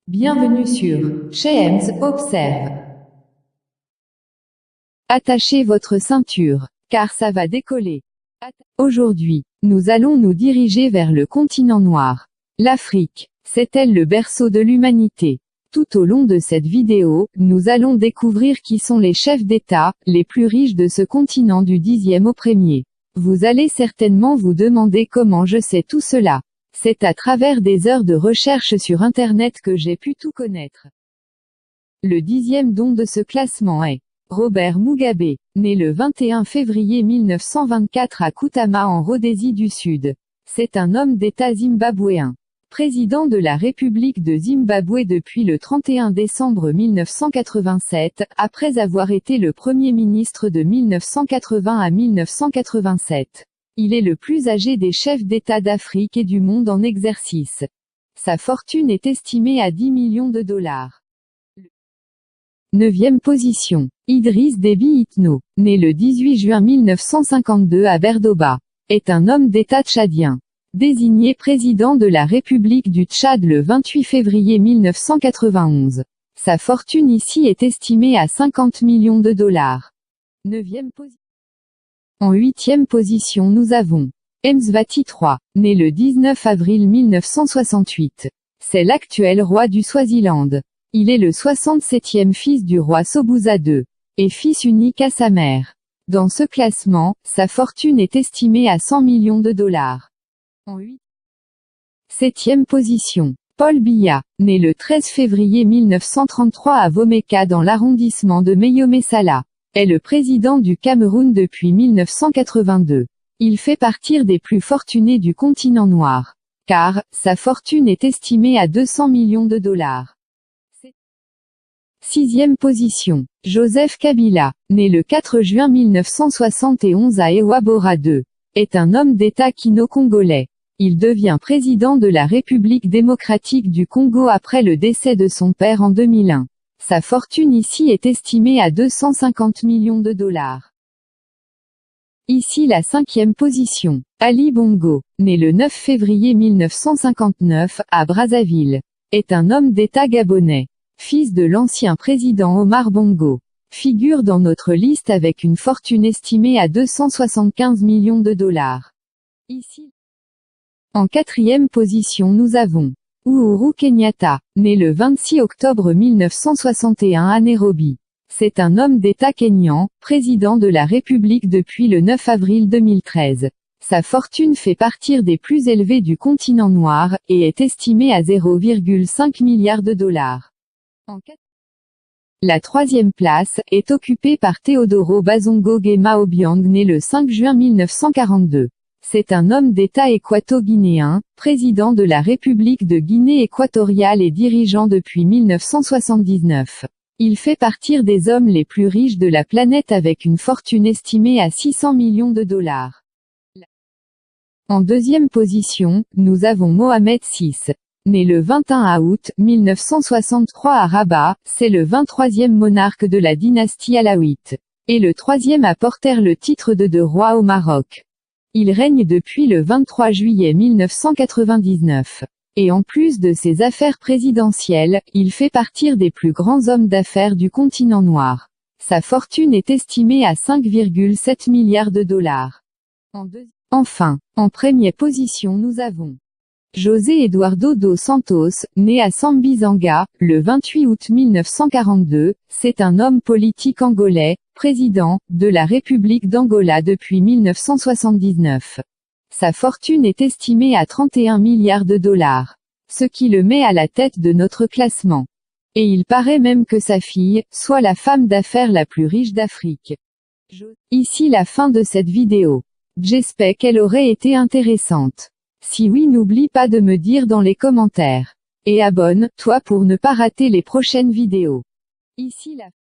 Bienvenue sur James Observe. Attachez votre ceinture, car ça va décoller. Aujourd'hui, nous allons nous diriger vers le continent noir. L'Afrique, c'est-elle le berceau de l'humanité? Tout au long de cette vidéo, nous allons découvrir qui sont les chefs d'État, les plus riches de ce continent du 10e au 1er. Vous allez certainement vous demander comment je sais tout cela. C'est à travers des heures de recherche sur Internet que j'ai pu tout connaître. Le 10e don de ce classement est Robert Mugabe, né le 21 février 1924 à Kutama en Rhodésie du Sud. C'est un homme d'État zimbabwéen. Président de la République de Zimbabwe depuis le 31 décembre 1987, après avoir été le Premier ministre de 1980 à 1987. Il est le plus âgé des chefs d'État d'Afrique et du monde en exercice. Sa fortune est estimée à 10 millions de dollars. 9e position. Idriss Déby Itno, né le 18 juin 1952 à Berdoba, est un homme d'État tchadien. Désigné président de la République du Tchad le 28 février 1991. Sa fortune ici est estimée à 50 millions de dollars. 9e position. En 8e position nous avons Mswati III, né le 19 avril 1968. C'est l'actuel roi du Swaziland. Il est le 67e fils du roi Sobhuza II, et fils unique à sa mère. Dans ce classement, sa fortune est estimée à 100 millions de dollars. En 7e position, Paul Biya, né le 13 février 1933 à Womeka dans l'arrondissement de Meyomessala, est le président du Cameroun depuis 1982. Il fait partie des plus fortunés du continent noir, car sa fortune est estimée à 200 millions de dollars. 6e position, Joseph Kabila, né le 4 juin 1971 à Ewabora II, est un homme d'État kino-congolais. Il devient président de la République démocratique du Congo après le décès de son père en 2001. Sa fortune ici est estimée à 250 millions de dollars. Ici la 5e position, Ali Bongo, né le 9 février 1959, à Brazzaville, est un homme d'État gabonais. Fils de l'ancien président Omar Bongo. Figure dans notre liste avec une fortune estimée à 275 millions de dollars. Ici. En 4e position nous avons Uhuru Kenyatta, né le 26 octobre 1961 à Nairobi. C'est un homme d'État kényan, président de la République depuis le 9 avril 2013. Sa fortune fait partie des plus élevées du continent noir, et est estimée à 0,5 milliards de dollars. La 3e place est occupée par Teodoro Bazongo Nguema Obiang né le 5 juin 1942. C'est un homme d'État équato-guinéen, président de la République de Guinée équatoriale et dirigeant depuis 1979. Il fait partie des hommes les plus riches de la planète avec une fortune estimée à 600 millions de dollars. En 2e position, nous avons Mohamed VI. Né le 21 août 1963 à Rabat, c'est le 23e monarque de la dynastie alaouite, et le 3e à porter le titre de roi au Maroc. Il règne depuis le 23 juillet 1999. Et en plus de ses affaires présidentielles, il fait partie des plus grands hommes d'affaires du continent noir. Sa fortune est estimée à 5,7 milliards de dollars. Enfin, en 1re position nous avons José Eduardo dos Santos, né à Sambizanga, le 28 août 1942, c'est un homme politique angolais, président de la République d'Angola depuis 1979. Sa fortune est estimée à 31 milliards de dollars, ce qui le met à la tête de notre classement. Et il paraît même que sa fille soit la femme d'affaires la plus riche d'Afrique. Ici la fin de cette vidéo. J'espère qu'elle aurait été intéressante. Si oui, n'oublie pas de me dire dans les commentaires. Et abonne-toi pour ne pas rater les prochaines vidéos. Ici la